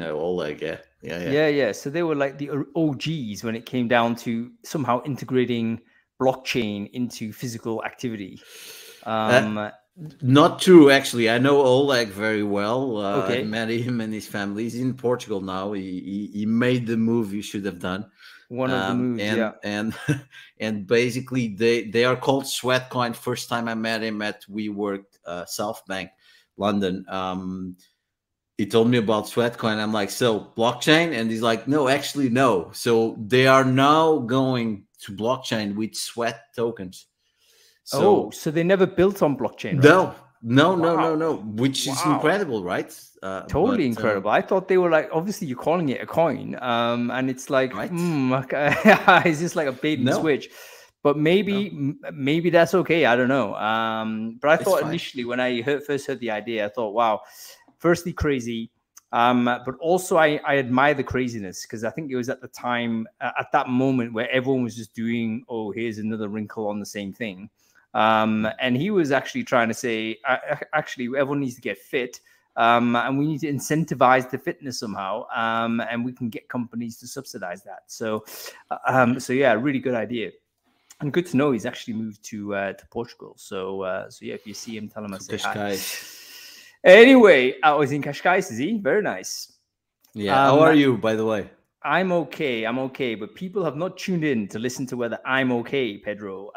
Yeah, Oleg. Yeah. So they were like the OGs when it came down to somehow integrating blockchain into physical activity. Not true, actually. I know Oleg very well. Okay. I've met him and his family. He's in Portugal now. He made the move you should have done. One of the moves, and basically they are called Sweatcoin. First time I met him at WeWork, South Bank, London. He told me about Sweatcoin. I'm like, so blockchain? And he's like, no, actually, no. So they are now going to blockchain with Sweat tokens. So they never built on blockchain, right? No. Which is incredible, right? Totally incredible. I thought they were like, obviously you're calling it a coin, and it's like, right? Is this like a bait and switch? But maybe that's okay. I don't know. But I thought initially when I first heard the idea, I thought, wow, firstly crazy, but also I admire the craziness, because I think it was at the time, at that moment where everyone was just doing, oh, here's another wrinkle on the same thing. And he was actually trying to say, actually, everyone needs to get fit, and we need to incentivize the fitness somehow, and we can get companies to subsidize that. So yeah, really good idea, and good to know he's actually moved to Portugal. So yeah, if you see him, tell him I say hi. Anyway, I was in Cascais, is he? Very nice. Yeah. How are you, by the way? I'm okay, but people have not tuned in to listen to whether I'm okay, Pedro.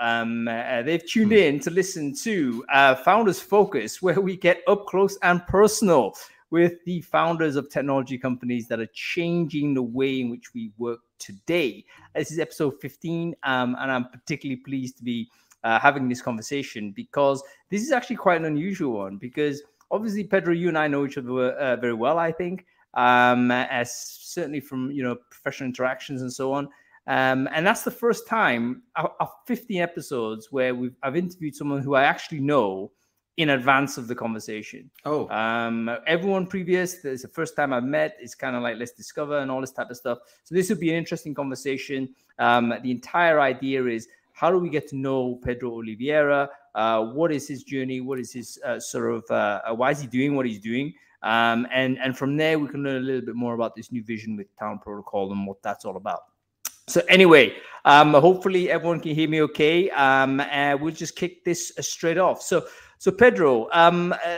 They've tuned in to listen to Founders Focus, where we get up close and personal with the founders of technology companies that are changing the way in which we work today. This is episode 15, and I'm particularly pleased to be having this conversation, because this is actually quite an unusual one, because obviously, Pedro, you and I know each other very well, I think. As certainly from professional interactions and so on, and that's the first time of 15 episodes where I've interviewed someone who I actually know in advance of the conversation. Everyone previous, there's the first time I've met. It's kind of like, let's discover and all this type of stuff. So this would be an interesting conversation. The entire idea is, how do we get to know Pedro Oliveira? What is his journey? What is his why is he doing what he's doing? And from there, we can learn a little bit more about this new vision with Talent Protocol and what that's all about. So anyway, hopefully everyone can hear me okay. We'll just kick this straight off. So Pedro,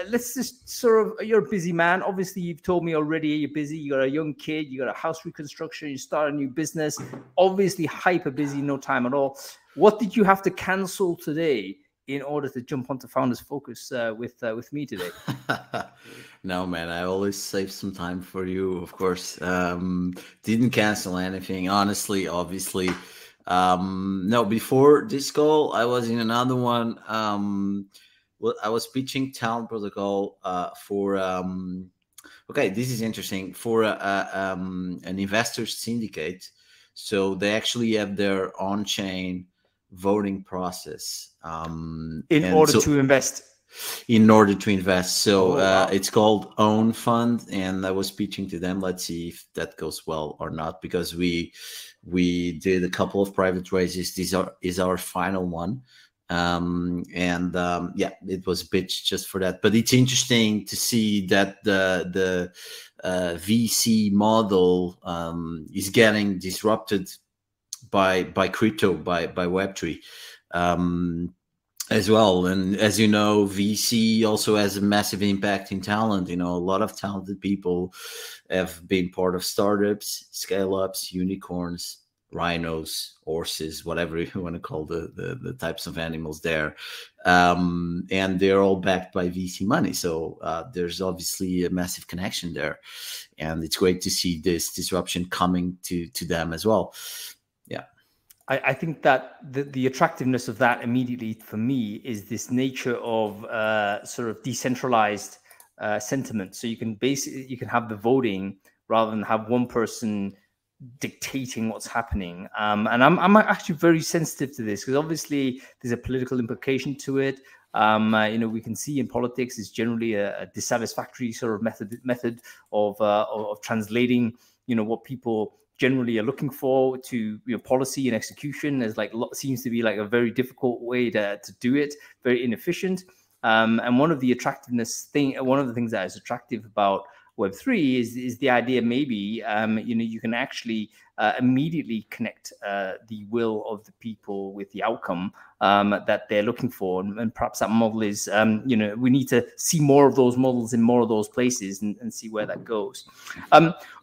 let's just you're a busy man. Obviously, you've told me already you're busy. You got a young kid, you got a house reconstruction, you start a new business, obviously hyper busy, no time at all. What did you have to cancel today in order to jump onto Founders Focus with me today? No, man, I always save some time for you, of course. Didn't cancel anything, honestly, obviously. No, before this call, I was in another one. I was pitching Talent Protocol for, okay, this is interesting, for an investor syndicate. So they actually have their on-chain voting process. In order to invest. So it's called Own Fund, and I was pitching to them. Let's see if that goes well or not, because we did a couple of private raises. This is our final one. Yeah, it was pitched just for that. But it's interesting to see that the VC model is getting disrupted by crypto, by Web3. As well. And as you know, VC also has a massive impact in talent. A lot of talented people have been part of startups, scale-ups, unicorns, rhinos, horses, whatever you want to call the types of animals there. And they're all backed by VC money. So there's obviously a massive connection there. And it's great to see this disruption coming to them as well. Yeah. I think that the attractiveness of that immediately for me is this nature of sort of decentralized sentiment. So you can have the voting rather than have one person dictating what's happening. And I'm actually very sensitive to this, because obviously there's a political implication to it. We can see in politics is generally a dissatisfactory sort of method of translating, what people generally are looking for to policy and execution. There's seems to be like a very difficult way to do it, very inefficient. And one of the things that is attractive about Web3 is the idea maybe, you can actually immediately connect the will of the people with the outcome that they're looking for. And perhaps that model is, we need to see more of those models in more of those places and see where that goes.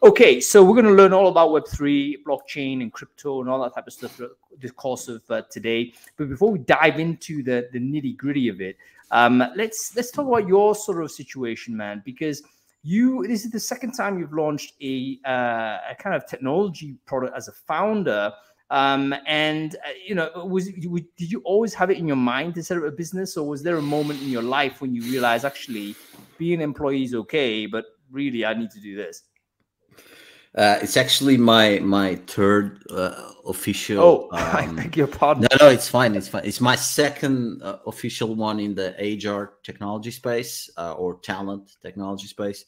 Okay, so we're going to learn all about Web3, blockchain and crypto and all that type of stuff throughout the course of today. But before we dive into the nitty gritty of it, let's talk about your sort of situation, man, because this is the second time you've launched a kind of technology product as a founder. Did you always have it in your mind to set up a business, or was there a moment in your life when you realized actually being an employee is okay, but really I need to do this? It's actually my third official. I beg your pardon. No, it's fine. It's fine. It's my second official one in the HR technology space or talent technology space.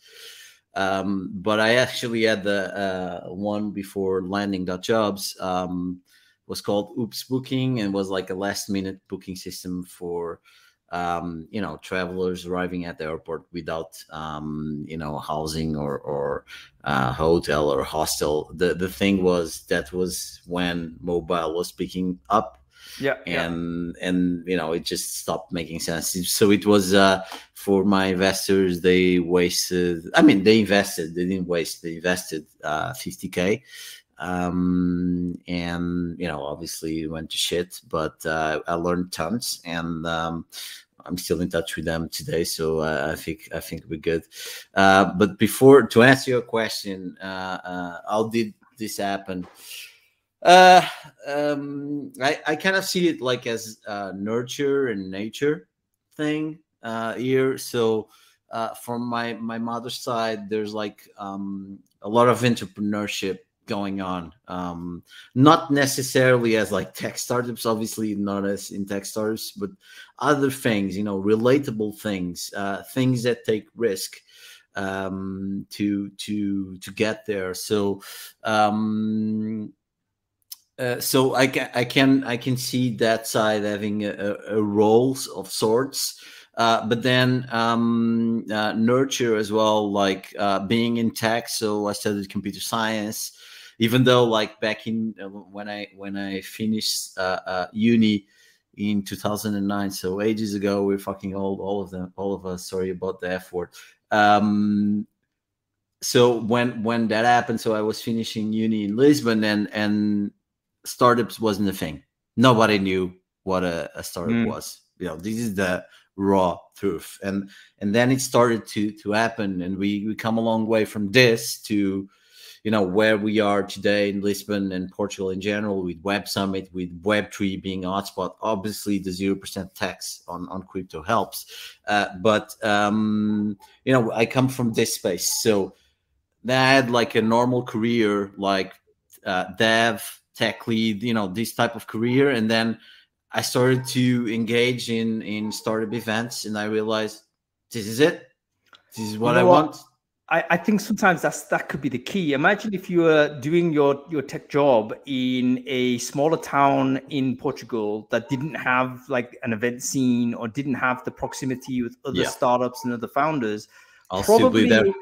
But I actually had the one before landing.jobs. Was called Oops Booking, and was like a last minute booking system for travelers arriving at the airport without housing or hotel or hostel. The thing was that was when mobile was picking up, and it just stopped making sense. So it was for my investors. They invested. They didn't waste. They invested 50K. Obviously it went to shit, but I learned tons, and I'm still in touch with them today. So I think we're good. But to answer your question, how did this happen? I kind of see it like as nurture and nature thing here. So from my mother's side, there's like a lot of entrepreneurship going on, not necessarily as like tech startups, obviously not as in tech startups, but other things, relatable things, things that take risk to get there. So I can see that side having a roles of sorts. But then nurture as well, like being in tech. So I studied computer science, even though like back in when I finished uni in 2009, so ages ago. We're fucking old, all of us. Sorry about the F word. So when that happened, so I was finishing uni in Lisbon, and startups wasn't a thing. Nobody knew what a startup was. This is the raw truth. And then it started to happen, and we come a long way from this to where we are today in Lisbon and Portugal in general, with Web Summit, with Web3 being a hotspot. Obviously the 0% tax on crypto helps, but I come from this space. So then I had like a normal career, like dev, tech lead, this type of career. And then I started to engage in startup events, and I realized this is it. This is what I want. I think sometimes that could be the key. Imagine if you were doing your tech job in a smaller town in Portugal that didn't have like an event scene or didn't have the proximity with other startups and other founders. I'll probably still be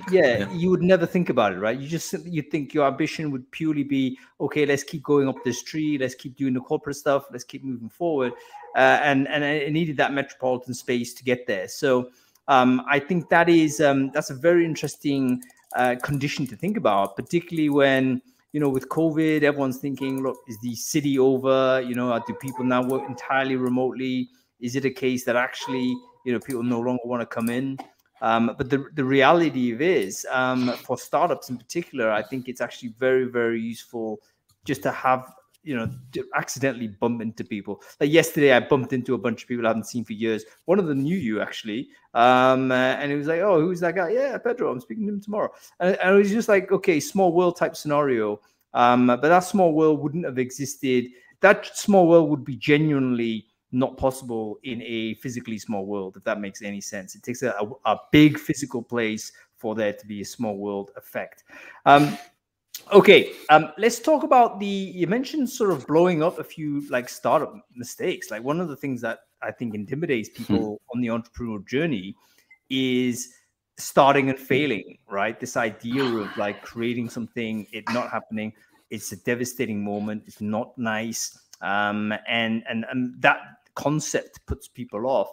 there. You would never think about it, right? You think your ambition would purely be, okay, let's keep going up this tree, let's keep doing the corporate stuff, let's keep moving forward, and it needed that metropolitan space to get there. So I think that's a very interesting condition to think about, particularly when with COVID, everyone's thinking, look, is the city over? Do people now work entirely remotely? Is it a case that actually people no longer want to come in? But the reality of it is, for startups in particular, I think it's actually very, very useful just to have, to accidentally bump into people. Like yesterday, I bumped into a bunch of people I haven't seen for years. One of them knew you actually. And it was like, oh, who's that guy? Yeah, Pedro, I'm speaking to him tomorrow. And it was just like, okay, small world type scenario. But that small world wouldn't have existed. That small world would be genuinely not possible in a physically small world, if that makes any sense. It takes a big physical place for there to be a small world effect. Okay, let's talk about you mentioned sort of blowing up a few like startup mistakes. Like one of the things that I think intimidates people on the entrepreneurial journey is starting and failing, right? This idea of like creating something, it not happening. It's a devastating moment. It's not nice. And that concept puts people off.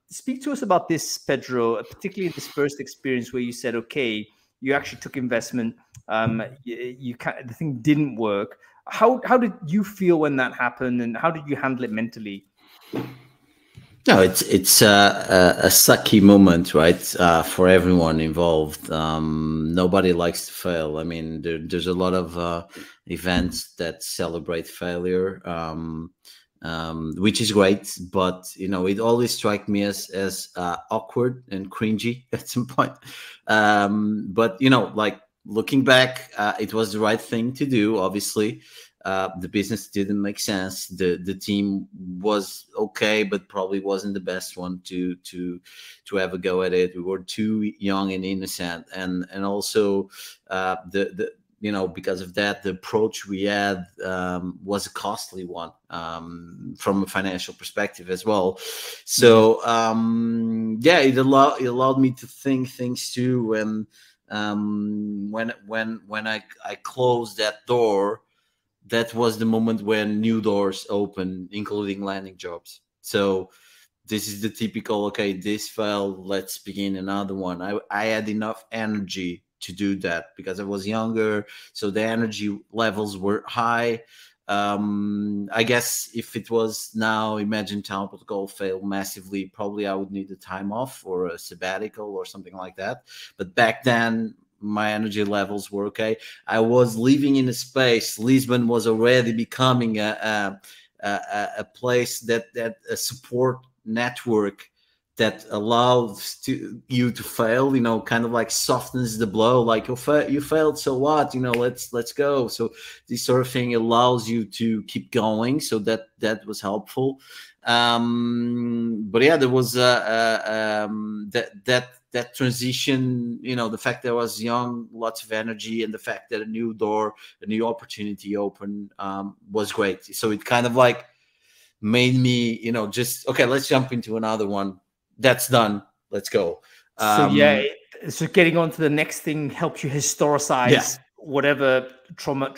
Speak to us about this, Pedro, particularly in this first experience where you said, okay, you actually took investment. The thing didn't work. How did you feel when that happened, and how did you handle it mentally? No, it's a sucky moment, right? For everyone involved. Nobody likes to fail. I mean, there's a lot of events that celebrate failure, which is great. But it always struck me as awkward and cringy at some point. But like looking back, it was the right thing to do. Obviously. The business didn't make sense. The team was okay, but probably wasn't the best one to have a go at it. We were too young and innocent, and also the because of that, the approach we had was a costly one from a financial perspective as well. So it allowed me to think things too. And when I closed that door, that was the moment when new doors opened, including landing jobs. So this is the typical, okay, this failed, let's begin another one. I had enough energy to do that because I was younger, so the energy levels were high. I guess if it was now, imagine Sabbatical failed massively, probably I would need a time off or a sabbatical or something like that. But back then, my energy levels were okay. I was living in a space. Lisbon was already becoming a place that a support network that allows you to fail. Kind of like softens the blow. Like you failed, so what? Let's go. So this sort of thing allows you to keep going. So that was helpful. But yeah, there was that transition, the fact that I was young, lots of energy, and the fact that a new door, a new opportunity opened was great. So it kind of like made me, just, okay, let's jump into another one. That's done. Let's go. So getting on to the next thing helps you historicize whatever trauma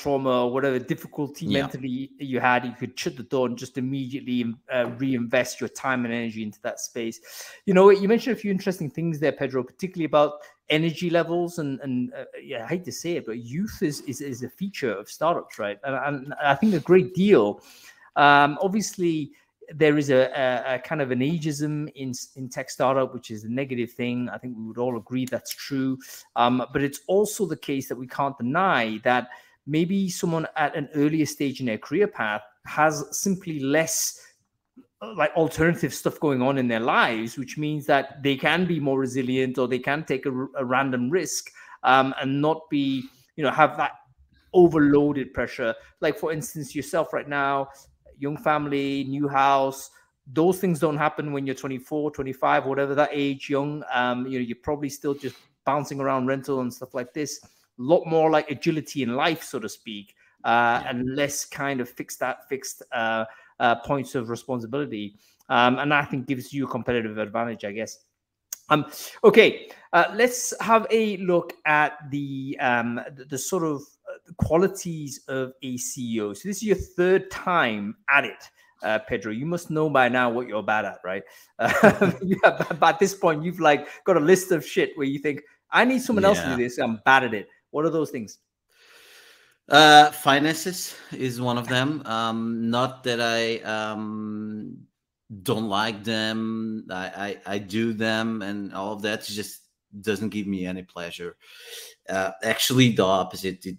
or whatever difficulty mentally you had. You could shut the door and just immediately reinvest your time and energy into that space. You mentioned a few interesting things there, Pedro, particularly about energy levels and I hate to say it, but youth is a feature of startups, right? And I think a great deal. Obviously, there is a kind of an ageism in tech startup, which is a negative thing. I think we would all agree that's true. But it's also the case that we can't deny that maybe someone at an earlier stage in their career path has simply less like alternative stuff going on in their lives, which means that they can be more resilient, or they can take a random risk and not be, have that overloaded pressure. Like, for instance, yourself right now, young family, new house, those things don't happen when you're 24, 25, whatever that age, young. You're probably still just bouncing around rental and stuff like this. A lot more like agility in life, so to speak, and less kind of fixed points of responsibility. And I think gives you a competitive advantage, I guess. Okay, let's have a look at the sort of qualities of a CEO. So this is your third time at it, Pedro. You must know by now what you're bad at, right? At this point, you've like got a list of shit where you think, I need someone else to do this. I'm bad at it. What are those things? Finances is one of them. Not that I don't like them. I do them, and all of that just doesn't give me any pleasure. Actually, the opposite. It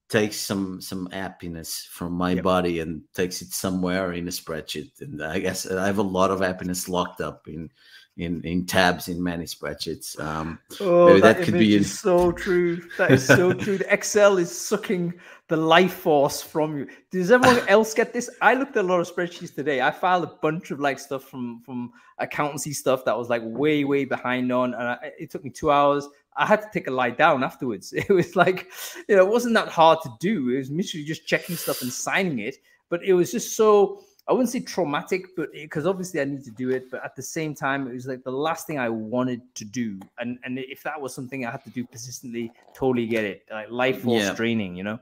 takes some happiness from my body and takes it somewhere in a spreadsheet. And I guess I have a lot of happiness locked up in tabs in many spreadsheets. Maybe that could be so true. That is so true. The Excel is sucking the life force from you. Does everyone else get this? I looked at a lot of spreadsheets today. I filed a bunch of like stuff from accountancy stuff that was like way behind on, and it took me 2 hours. I had to take a lie down afterwards. It was like, it wasn't that hard to do. It was literally just checking stuff and signing it, but it was just so I wouldn't say traumatic, but because obviously I need to do it, but at the same time, it was like the last thing I wanted to do. And if that was something I had to do persistently, totally get it. Like life force Yeah, training, you know?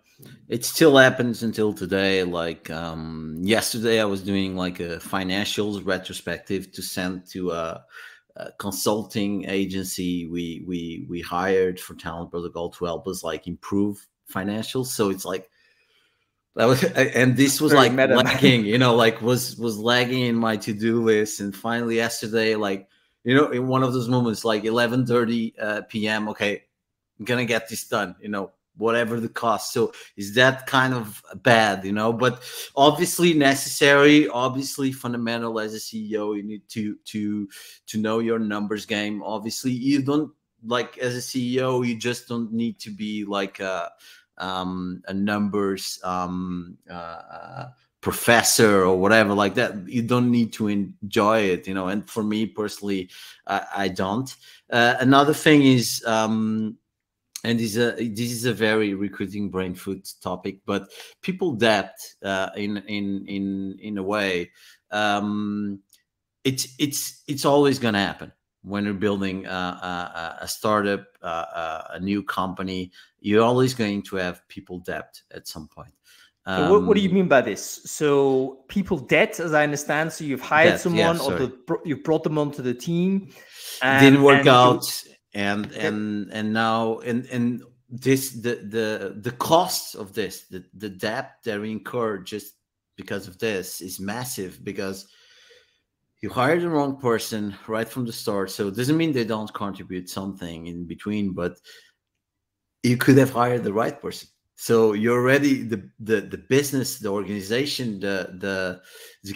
it still happens until today. Like yesterday, I was doing like a financials retrospective to send to a consulting agency we hired for Talent Protocol to help us like improve financials. So it's like that was, and this was Very like meta, man. lagging, you know, like was lagging in my to-do list. And finally yesterday, like, you know, in one of those moments, like 11:30 p.m. Okay, I'm gonna get this done, you know, whatever the cost. So is that kind of bad, you know? But obviously necessary, obviously fundamental as a CEO. You need to know your numbers game. Obviously, you don't, like, as a CEO, you just don't need to be like a numbers professor or whatever like that. You don't need to enjoy it, you know. And for me personally, I don't. Another thing is and this is a very recruiting brain food topic, but people debt in a way. Um, it's always going to happen when you're building a startup, a new company. You're always going to have people debt at some point. So what do you Um, mean by this? So people debt, as I understand. So you've hired Debt, yeah, someone, or sorry, you've brought them onto the team, didn't work and you out. and okay. and now and this the cost of this, the debt that we incur just because of this is massive, because you hired the wrong person right from the start. So it doesn't mean they don't contribute something in between, but you could have hired the right person. So you're already the business, the organization, the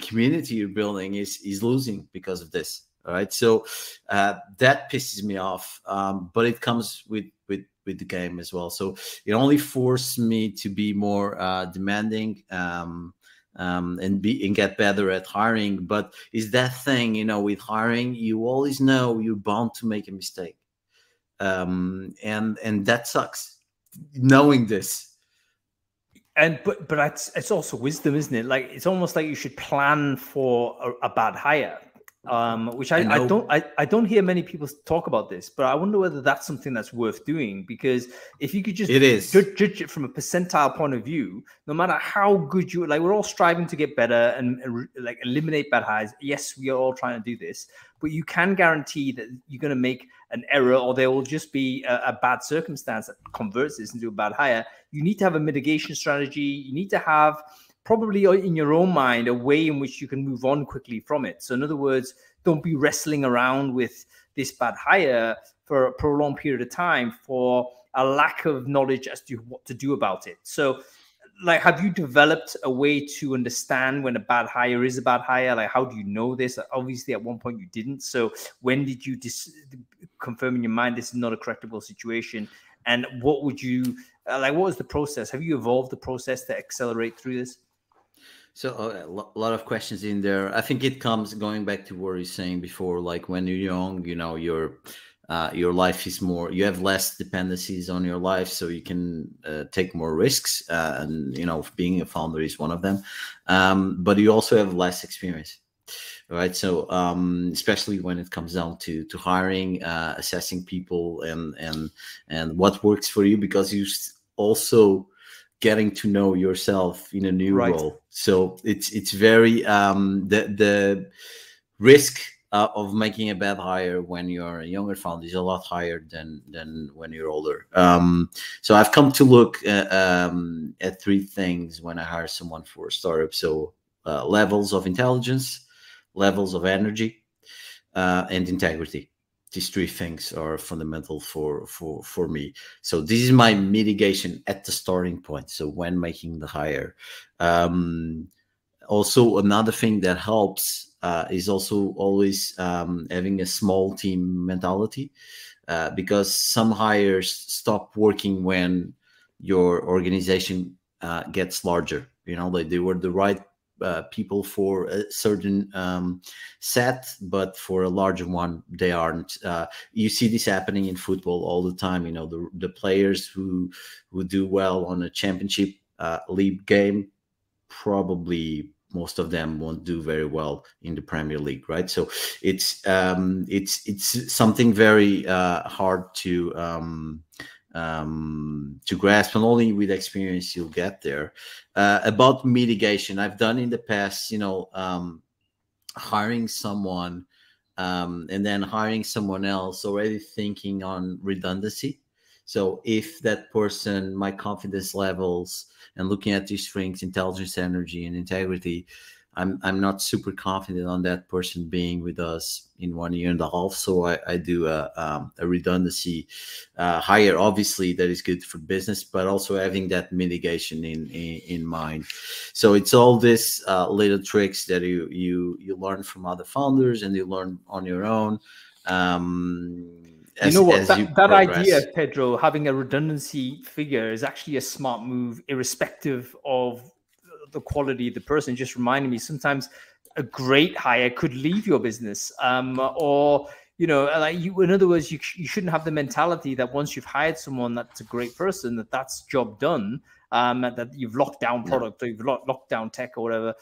community you're building is losing because of this. All right. So that pisses me off. But it comes with the game as well. So it only forced me to be more demanding, and get better at hiring. But is that thing, you know, with hiring, you always know you're bound to make a mistake, and that sucks, knowing this. And but it's also wisdom, isn't it? Like it's almost like you should plan for a bad hire, which I know I don't hear many people talk about this, but I wonder whether that's something that's worth doing, because if you could just it is. judge it from a percentile point of view, no matter how good you, like, we're all striving to get better and like eliminate bad hires. Yes, we are all trying to do this, but you can guarantee that you're going to make an error, or there will just be a bad circumstance that converts this into a bad hire. You need to have a mitigation strategy. You need to have, probably in your own mind, a way in which you can move on quickly from it. So in other words, don't be wrestling around with this bad hire for a prolonged period of time for a lack of knowledge as to what to do about it. So, like, have you developed a way to understand when a bad hire is a bad hire? Like, how do you know this? Obviously, at one point you didn't. So when did you confirm in your mind this is not a correctable situation? And what would you, like, what was the process? Have you evolved the process to accelerate through this? So a lot of questions in there. I think it comes going back to what you're saying before. Like when you're young, you know, your life is more. You have less dependencies on your life, so you can take more risks. And you know, being a founder is one of them. But you also have less experience, right? So especially when it comes down to hiring, assessing people, and what works for you, because you also getting to know yourself in a new Right. role. So it's very the risk of making a bad hire when you're a younger founder is a lot higher than when you're older. So I've come to look at three things when I hire someone for a startup. So levels of intelligence, levels of energy, and integrity. These three things are fundamental for me. So this is my mitigation at the starting point. So when making the hire, also another thing that helps is also always having a small team mentality, because some hires stop working when your organization gets larger. You know, they were the right people for a certain set, but for a larger one, they aren't. You see this happening in football all the time. You know, the players who do well on a championship league game, probably most of them won't do very well in the Premier League, right? So it's something very hard to grasp, and only with experience you'll get there. About mitigation, I've done in the past, hiring someone and then hiring someone else, already thinking on redundancy. So if that person, my confidence levels and looking at these strengths, intelligence, energy, and integrity, I'm not super confident on that person being with us in 1 year and a half. So I do a redundancy hire. Obviously, that is good for business, but also having that mitigation in mind. So it's all this little tricks that you learn from other founders and you learn on your own. You know what, that idea, Pedro, having a redundancy figure is actually a smart move, irrespective of the quality of the person. Just reminding me, sometimes a great hire could leave your business, or like in other words, you shouldn't have the mentality that once you've hired someone that's a great person, that's job done, that you've locked down product or you've locked down tech or whatever.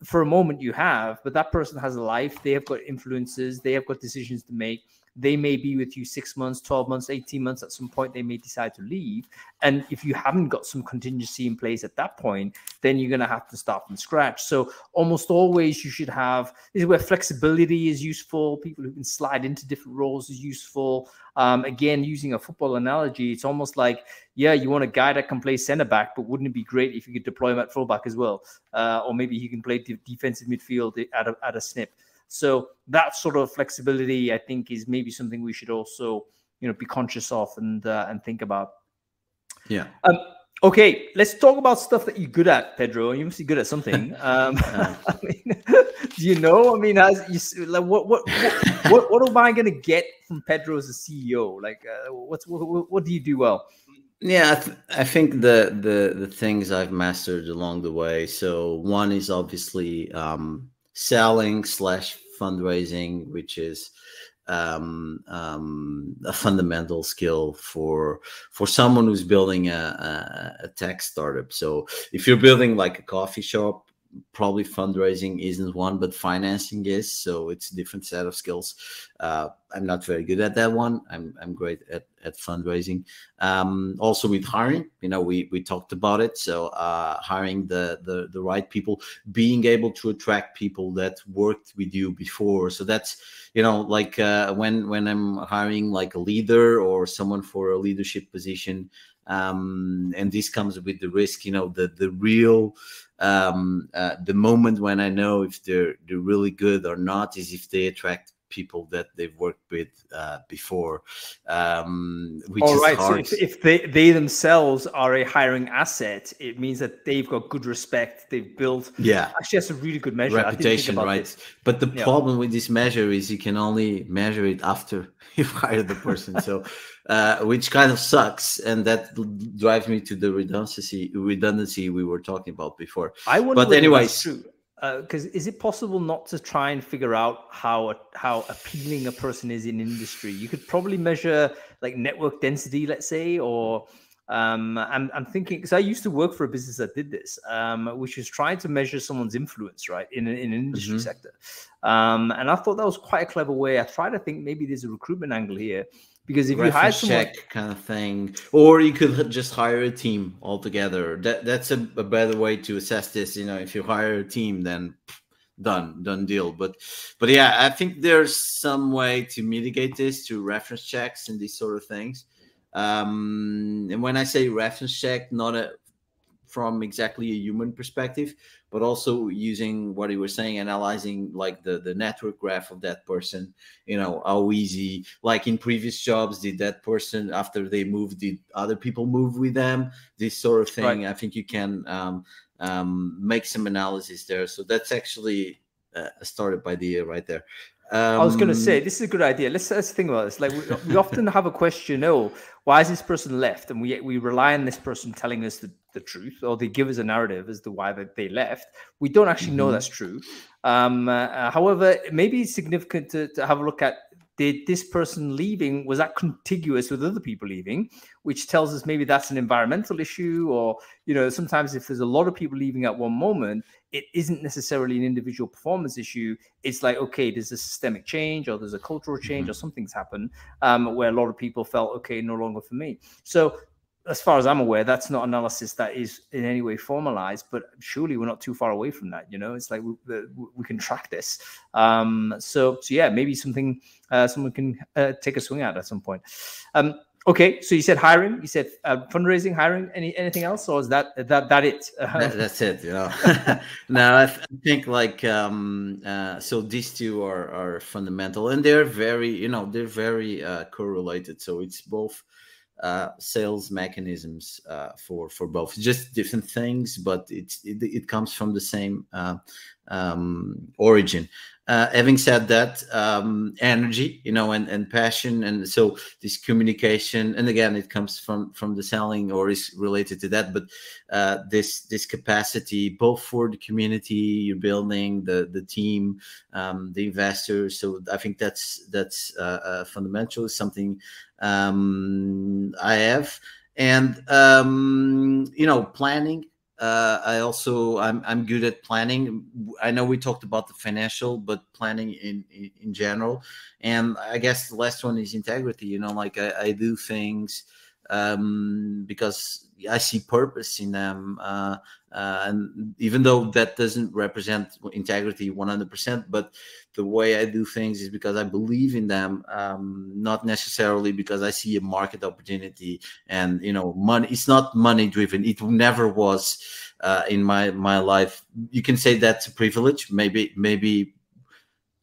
For a moment you have, but that person has a life. They have got influences. They have got decisions to make. They may be with you 6 months, 12 months, 18 months. At some point, they may decide to leave. And if you haven't got some contingency in place at that point, then you're going to have to start from scratch. So almost always you should have, this is where flexibility is useful. People who can slide into different roles is useful. Again, using a football analogy, it's almost like, you want a guy that can play center back, but wouldn't it be great if you could deploy him at fullback as well? Or maybe he can play defensive midfield at a snip. So that sort of flexibility, I think, is maybe something we should also, be conscious of and think about. Yeah. Okay, let's talk about stuff that you're good at, Pedro. You must be good at something. I mean, do you know? I mean, what am I going to get from Pedro as a CEO? Like, what do you do well? Yeah, I think the things I've mastered along the way. So one is obviously selling / fundraising, which is a fundamental skill for someone who's building a tech startup. So if you're building like a coffee shop, probably fundraising isn't one, but financing is. So it's a different set of skills. I'm not very good at that one. I'm great at fundraising. Also with hiring, we talked about it. So hiring the right people, being able to attract people that worked with you before. So that's, like when I'm hiring like a leader or someone for a leadership position, and this comes with the risk, the real the moment when I know if they're really good or not is if they attract people that they've worked with before, which is hard. So if they themselves are a hiring asset, it means that they've got good respect. They've built. Yeah, actually, that's a really good measure. Reputation, right? This. But the problem with this measure is you can only measure it after you've hired the person. So, which kind of sucks, and that drives me to the redundancy we were talking about before. I wonder. But anyways, that's true. Because is it possible not to try and figure out how appealing a person is in industry? You could probably measure like network density, let's say, or I'm thinking, because I used to work for a business that did this, which was trying to measure someone's influence, right, in an industry sector. And I thought that was quite a clever way. I try to think maybe there's a recruitment angle here. Because if you hire someone, check kind of thing, or you could just hire a team altogether. That's a better way to assess this. If you hire a team, then done deal. But yeah, I think there's some way to mitigate this through reference checks and these sort of things. And when I say reference check, not from exactly a human perspective, but also using what you were saying, analyzing like the network graph of that person, how easy, like in previous jobs, did that person, after they moved, did other people move with them? This sort of thing. Right. I think you can make some analysis there. So that's actually a startup idea right there. I was going to say, this is a good idea. Let's think about this. Like we often have a question, why is this person left? And we rely on this person telling us the truth, or they give us a narrative as to why they left. We don't actually know that's true. However, maybe it's significant to have a look at did this person leaving, was that contiguous with other people leaving, which tells us maybe that's an environmental issue, or, you know, sometimes if there's a lot of people leaving at one moment, it isn't necessarily an individual performance issue. It's like, okay, there's a systemic change, or there's a cultural change, or something's happened where a lot of people felt, okay, no longer for me. So as far as I'm aware, that's not analysis that is in any way formalized, but surely we're not too far away from that. You know, it's like we can track this. So yeah, maybe something someone can take a swing at some point. Okay, so you said hiring, you said fundraising, hiring. Anything else, or is that it? That's it. You know. No, I think like so these two are fundamental, and they're very, you know, they're very correlated. So it's both sales mechanisms for both, just different things, but it comes from the same origin. Having said that, energy, you know, and passion, and so this communication, and again, it comes from the selling, or is related to that, but this capacity, both for the community you're building, the team, the investors. So I think that's fundamental, something I have. And you know, planning. I'm good at planning. I know we talked about the financial, but planning in general. And I guess the last one is integrity. You know, like I do things because I see purpose in them. And even though that doesn't represent integrity 100%, but the way I do things is because I believe in them, not necessarily because I see a market opportunity. And, you know, money, it's not money driven. It never was in my life. You can say that's a privilege. Maybe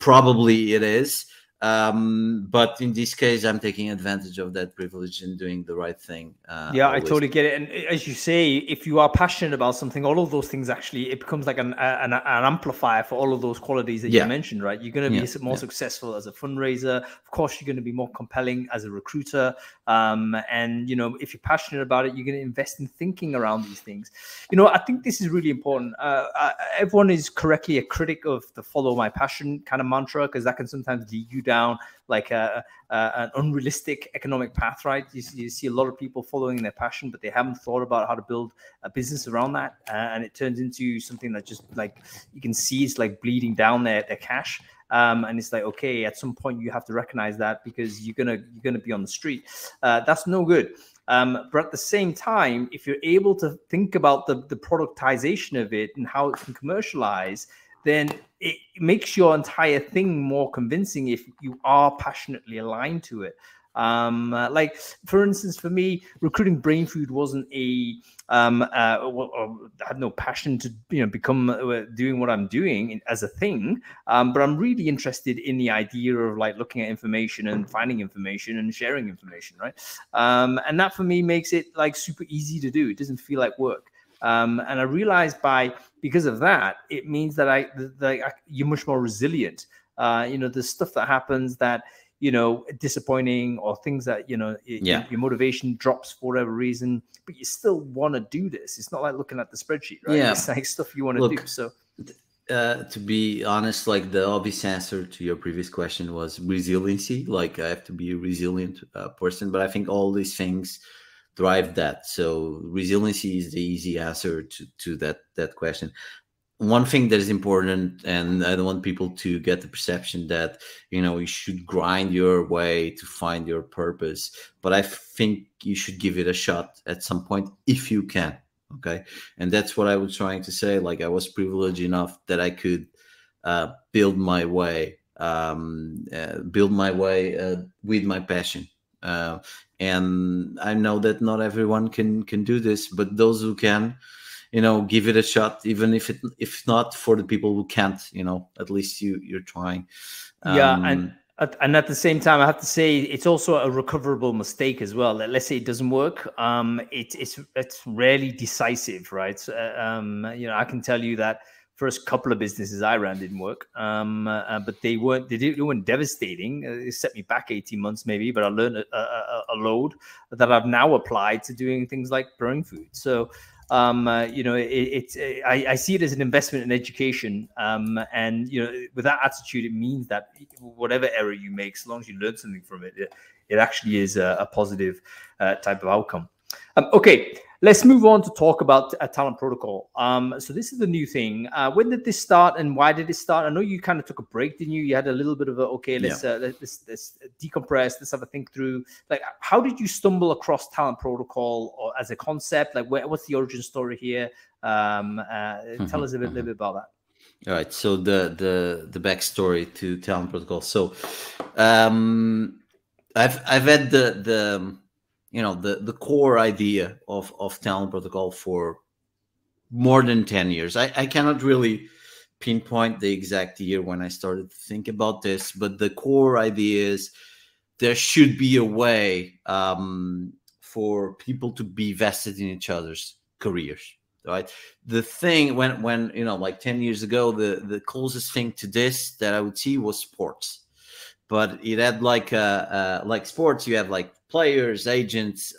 probably it is. But in this case, I'm taking advantage of that privilege and doing the right thing. Yeah, always. I totally get it. And as you say, if you are passionate about something, all of those things actually, it becomes like an amplifier for all of those qualities that you mentioned, right? You're going to be more successful as a fundraiser. Of course, you're going to be more compelling as a recruiter. And, you know, if you're passionate about it, you're going to invest in thinking around these things. You know, I think this is really important. Everyone is correctly a critic of the follow my passion kind of mantra, because that can sometimes lead you down like an unrealistic economic path, right? You see a lot of people following their passion, but they haven't thought about how to build a business around that, and it turns into something that just, like, you can see it's like bleeding down their cash. And it's like, okay, at some point you have to recognize that, because you're gonna be on the street. That's no good. But at the same time, if you're able to think about the productization of it and how it can commercialize, then it makes your entire thing more convincing if you are passionately aligned to it. Like, for instance, for me, recruiting brain food wasn't I had no passion to, you know, become doing what I'm doing as a thing. But I'm really interested in the idea of like looking at information and finding information and sharing information, right? And that for me makes it like super easy to do. It doesn't feel like work. And I realized because of that, it means that you're much more resilient. You know, there's stuff that happens that, you know, disappointing, or things that, you know, your motivation drops for whatever reason, but you still want to do this. It's not like looking at the spreadsheet, right? It's like stuff you want to do. So to be honest, like, the obvious answer to your previous question was resiliency. Like, I have to be a resilient person, but I think all these things drive that. So resiliency is the easy answer to that question. One thing that is important, and I don't want people to get the perception that, you know, you should grind your way to find your purpose, but I think you should give it a shot at some point if you can. Okay. And that's what I was trying to say. Like, I was privileged enough that I could build my way with my passion. And I know that not everyone can do this, but those who can, you know, give it a shot, even if not for the people who can't, you know, at least you're trying. And at the same time, I have to say it's also a recoverable mistake as well. Let's say it doesn't work. It's rarely decisive, right? So, you know, I can tell you that first couple of businesses I ran didn't work, but they weren't devastating. It set me back 18 months maybe, but I learned a load that I've now applied to doing things like brain food. So I see it as an investment in education. And with that attitude, it means that whatever error you make, as long as you learn something from it, it actually is a positive type of outcome. Okay, let's move on to talk about a talent protocol. So this is the new thing. When did this start, and why did it start? I know you kind of took a break, didn't you? You had a little bit of let's decompress, let's have a think through. Like, how did you stumble across talent protocol or as a concept? Like, what's the origin story here? Tell us a little bit about that. All right. So the backstory to talent protocol. So I've had the core idea of talent protocol for more than 10 years. I cannot really pinpoint the exact year when I started to think about this, but the core idea is there should be a way for people to be vested in each other's careers, right? The thing when like 10 years ago, the closest thing to this that I would see was sports. But it had like sports, you have like players, agents,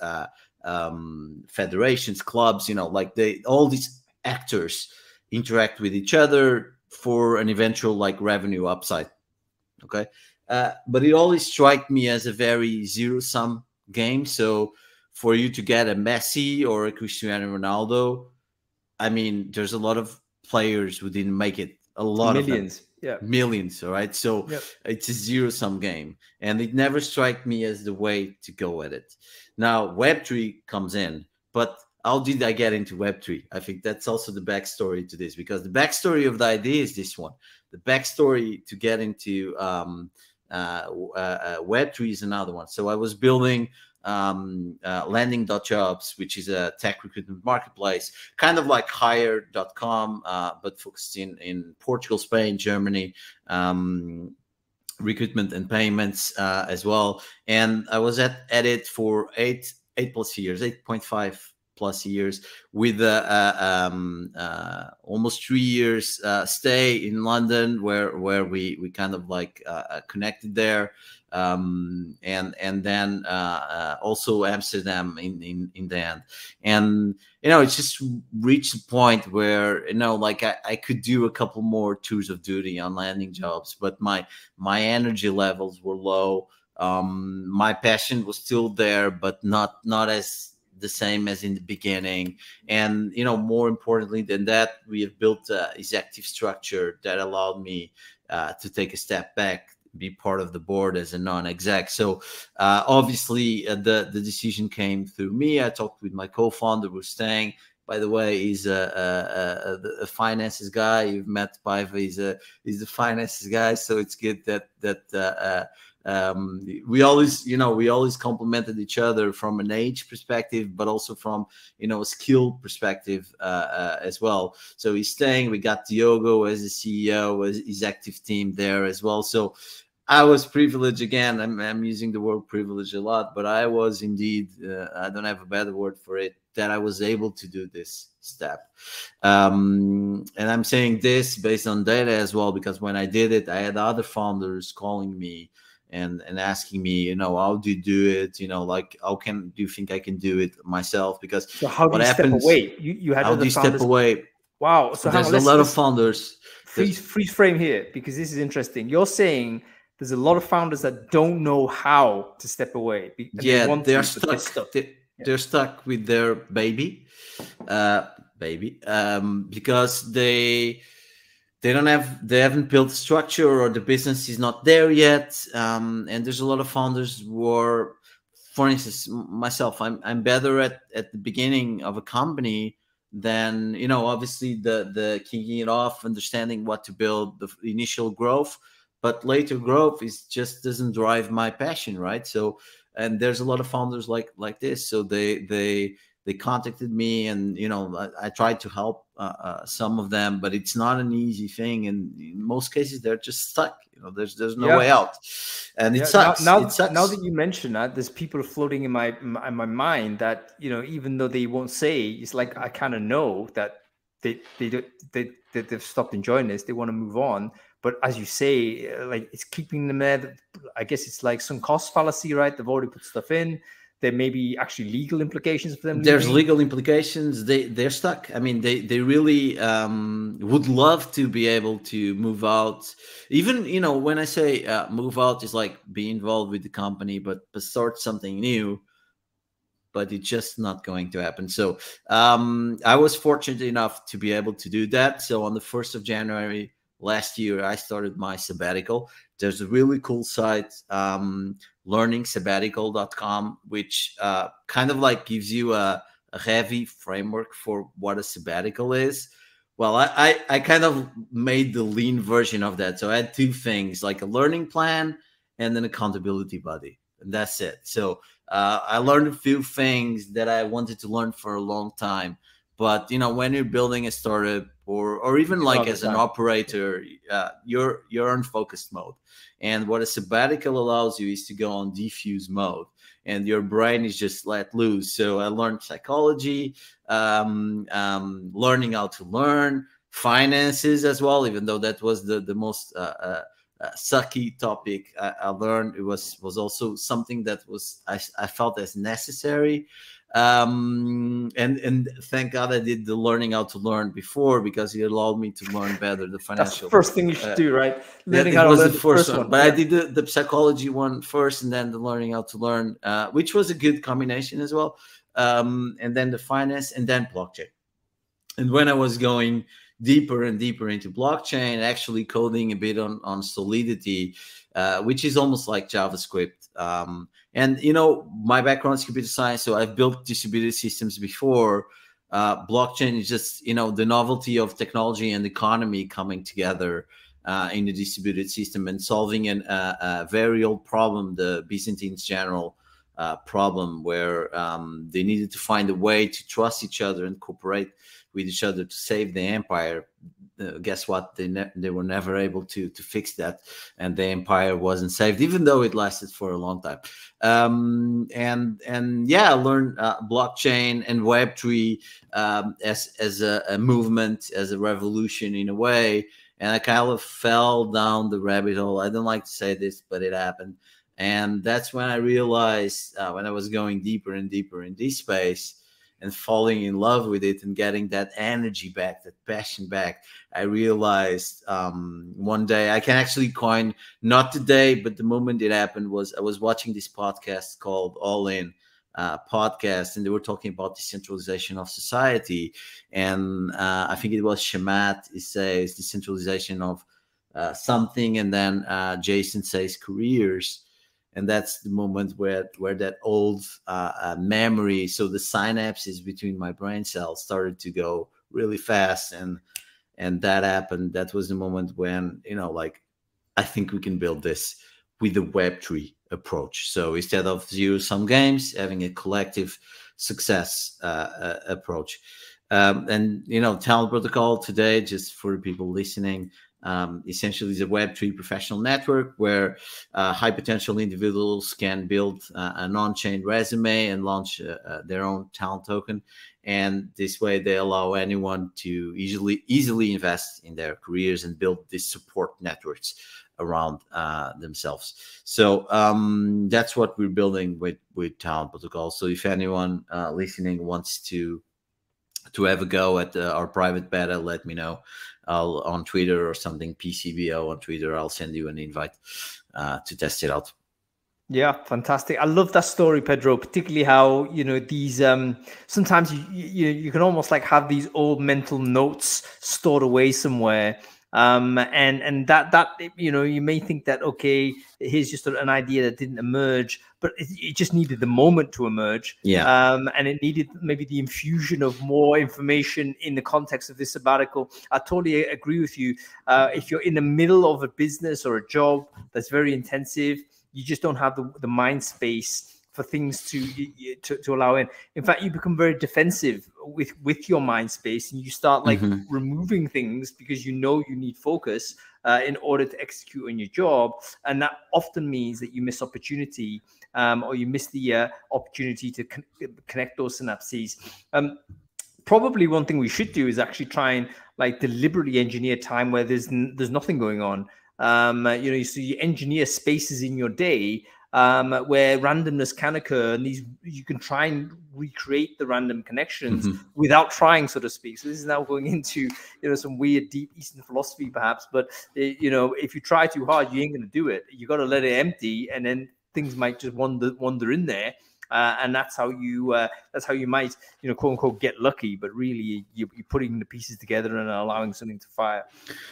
federations, clubs, like all these actors interact with each other for an eventual like revenue upside. Okay. But it always struck me as a very zero-sum game. So for you to get a Messi or a Cristiano Ronaldo, I mean, there's a lot of players who didn't make it. A lot millions. Of them. Yeah, millions. All right. So it's a zero-sum game, and it never struck me as the way to go at it. Now Web3 comes in, but how did I get into Web3? I think that's also the backstory to this, because the backstory of the idea is this one. The backstory to get into Web3 is another one. So I was building landing.jobs, which is a tech recruitment marketplace, kind of like hire.com, but focused in Portugal, Spain, Germany, recruitment and payments as well. And I was at it for 8.5 plus years, with almost 3 years stay in London, where we kind of like connected there, and then also Amsterdam in the end. And it's just reached a point where like I could do a couple more tours of duty on landing jobs, but my energy levels were low. My passion was still there, but not as the same as in the beginning. And more importantly than that, we have built a executive structure that allowed me to take a step back, be part of the board as a non-exec. So obviously the decision came through me. I talked with my co-founder who's staying. By the way, he's a finances guy. You've met Paiva. He's the finances guy. So it's good that we always complemented each other from an age perspective, but also from a skill perspective as well. So he's staying. We got Diogo as the CEO, as his active team there as well. So I was privileged again. I'm using the word privilege a lot, but I was indeed, I don't have a better word for it, that I was able to do this step. And I'm saying this based on data as well, because when I did it, I had other founders calling me and asking me, how do you do it? Like, do you think I can do it myself? Because so how do you step away? You had other founders. Step away? Wow. So there's a lot of founders. Freeze frame here, because this is interesting. You're saying there's a lot of founders that don't know how to step away. They're stuck. They're stuck with their baby, because they haven't built a structure, or the business is not there yet. And there's a lot of founders who are, for instance, myself, I'm better at the beginning of a company than, obviously the kicking it off, understanding what to build, the initial growth, but later growth just doesn't drive my passion, right? So, and there's a lot of founders like this. So they contacted me, and I tried to help some of them, but it's not an easy thing, and in most cases they're just stuck. There's no way out, and it sucks. Now it sucks. Now that you mention that, there's people floating in my mind that even though they won't say, it's like I kind of know that they've stopped enjoying this. They want to move on. But as you say, like, it's keeping them there. I guess it's like some cost fallacy, right? They've already put stuff in. there may be actually legal implications for them There's leaving? legal implications. They're stuck. I mean, they really would love to be able to move out. Even, when I say move out, is like be involved with the company, but start something new. But it's just not going to happen. So I was fortunate enough to be able to do that. So on the 1st of January last year, I started my sabbatical. There's a really cool site, learningsabbatical.com, which kind of like gives you a heavy framework for what a sabbatical is. Well, I kind of made the lean version of that. So I had two things, like a learning plan and an accountability buddy. And that's it. So I learned a few things that I wanted to learn for a long time. But when you're building a startup, or even like as an operator, you're in focused mode. And what a sabbatical allows you is to go on diffuse mode, and your brain is just let loose. So I learned psychology, learning how to learn, finances as well, even though that was the most sucky topic I learned. It was also something that I felt as necessary, and thank God I did the learning how to learn before, because it allowed me to learn better the financial. That's the first thing you should do, right? Learning how to learn. The first one. But I did the psychology one first, and then the learning how to learn, which was a good combination as well, and then the finance, and then blockchain. And when I was going deeper and deeper into blockchain, actually coding a bit on Solidity, which is almost like JavaScript. And, my background is computer science, so I've built distributed systems before. Blockchain is just, the novelty of technology and economy coming together in the distributed system and solving a very old problem, the Byzantines general problem, where they needed to find a way to trust each other and cooperate with each other to save the empire. Guess what? They were never able to fix that, and the empire wasn't saved, even though it lasted for a long time. And yeah, I learned blockchain and Web3 as a movement, as a revolution in a way. And I kind of fell down the rabbit hole. I don't like to say this, but it happened. And that's when I realized, when I was going deeper and deeper in this space and falling in love with it and getting that energy back, that passion back, I realized one day I can actually coin, not today, but the moment it happened was I was watching this podcast called All In podcast, and they were talking about decentralization of society. And I think it was Shamat, it says decentralization of something, and then Jason says careers. And that's the moment where that old memory, so the synapses between my brain cells started to go really fast, and that happened. That was the moment when, like, I think we can build this with the Web3 approach. So instead of zero-sum games, having a collective success approach. And, Talent Protocol today, just for people listening, essentially is a Web3 professional network where high potential individuals can build an on-chain resume and launch their own talent token. And this way they allow anyone to easily invest in their careers and build these support networks around themselves. So that's what we're building with Talent Protocol. So if anyone listening wants to have a go at our private beta, let me know. I'll on Twitter or something, PCBO on Twitter. I'll send you an invite to test it out. Yeah, fantastic. I love that story, Pedro, particularly how, these, sometimes you can almost like have these old mental notes stored away somewhere. And that you may think that, okay, here's just an idea that didn't emerge, but it just needed the moment to emerge. Yeah. And it needed maybe the infusion of more information in the context of this sabbatical. I totally agree with you. If you're in the middle of a business or a job that's very intensive, you just don't have the mind space for things to allow in. In fact, you become very defensive with your mind space, and you start removing things because you need focus in order to execute on your job. And that often means that you miss opportunity, or you miss the opportunity to connect those synapses. Probably one thing we should do is actually try and deliberately engineer time where there's nothing going on. So you engineer spaces in your day where randomness can occur, and you can try and recreate the random connections without trying, so to speak. So this is now going into some weird deep Eastern philosophy perhaps, but if you try too hard, you ain't going to do it. You got to let it empty, and then things might just wander in there. And that's how you might, quote unquote, get lucky, but really you're putting the pieces together and allowing something to fire.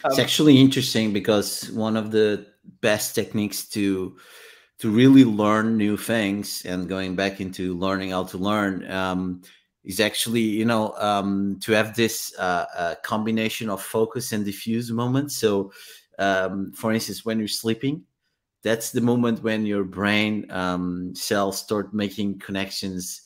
It's actually interesting because one of the best techniques to really learn new things, and going back into learning how to learn, is actually to have this combination of focus and diffuse moments. So for instance, when you're sleeping, that's the moment when your brain cells start making connections,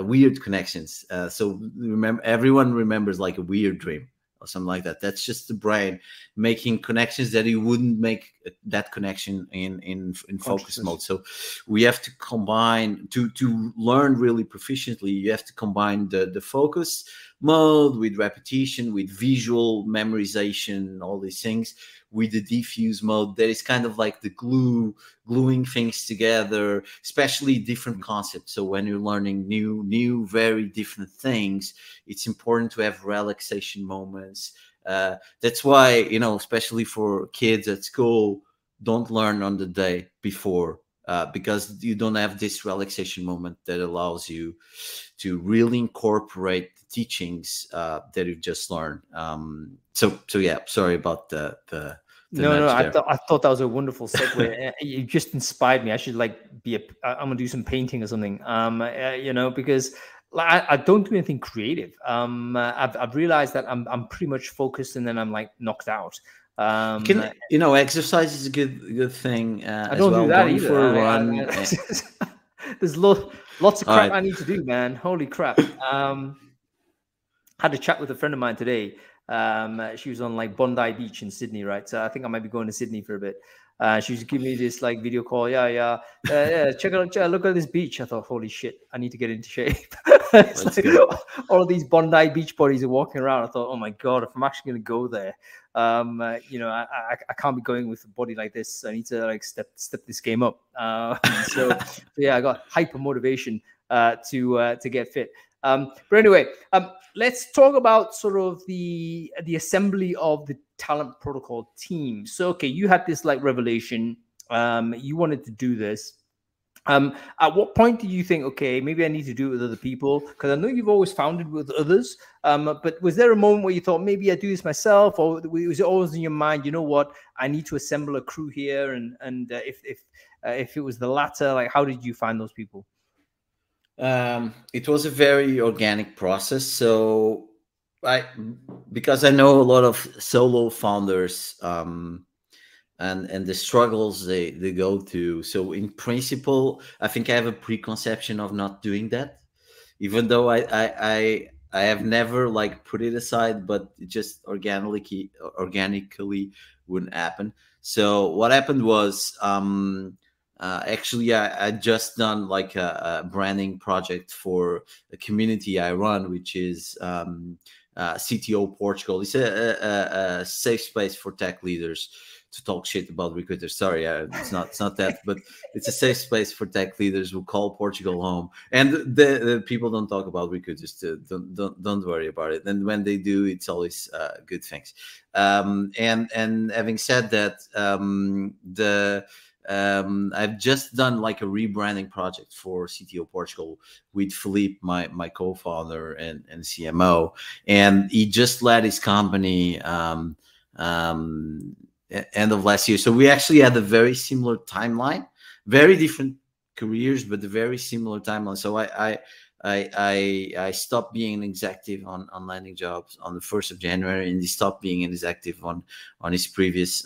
weird connections. So remember, everyone remembers like a weird dream or something like that. That's just the brain making connections that you wouldn't make that connection in focus mode. So we have to combine, to learn really proficiently, you have to combine the focus mode with repetition, with visual memorization, all these things, with the diffuse mode. That is kind of like the gluing things together, especially different concepts. So when you're learning new very different things, it's important to have relaxation moments. That's why, especially for kids at school, don't learn on the day before, because you don't have this relaxation moment that allows you to really incorporate the teachings that you've just learned. So yeah, sorry about the no, I thought that was a wonderful segue. You just inspired me. I should I'm gonna do some painting or something. Because I don't do anything creative. I've realized that I'm pretty much focused, and then I'm like knocked out. Exercise is a good thing. I don't do that either. For a run. There's lots of crap I need to do, man. Holy crap. Had a chat with a friend of mine today. She was on like Bondi Beach in Sydney, right? So I think I might be going to Sydney for a bit. She was giving me this like video call. Yeah. Check out, look at this beach. I thought, holy shit, I need to get into shape. All of these Bondi Beach bodies are walking around. I thought, oh my God, if I'm actually going to go there, I can't be going with a body like this. I need to like step this game up. So yeah, I got hyper motivation to get fit. But anyway, let's talk about sort of the assembly of the talent protocol team. So, okay, you had this like revelation. You wanted to do this. At what point did you think, okay, maybe I need to do it with other people? Because I know you've always founded with others. But was there a moment where you thought maybe I do this myself, or was it always in your mind, you know what, I need to assemble a crew here? And if it was the latter, like how did you find those people? It was a very organic process. So because I know a lot of solo founders, and the struggles they go through. So in principle, I think I have a preconception of not doing that, even though I have never like put it aside, but it just organically wouldn't happen. So what happened was, actually, I just done like a branding project for a community I run, which is CTO Portugal. It's a safe space for tech leaders to talk shit about recruiters. Sorry, it's not that, but it's a safe space for tech leaders who call Portugal home. And the people don't talk about recruiters. Don't worry about it. And when they do, it's always good things. And having said that, I've just done like a rebranding project for CTO Portugal with Philippe, my co-founder and CMO, and he just led his company end of last year. So we actually had a very similar timeline, very different careers, but a very similar timeline. So I stopped being an executive on landing jobs on the 1st of January, and he stopped being an executive on his previous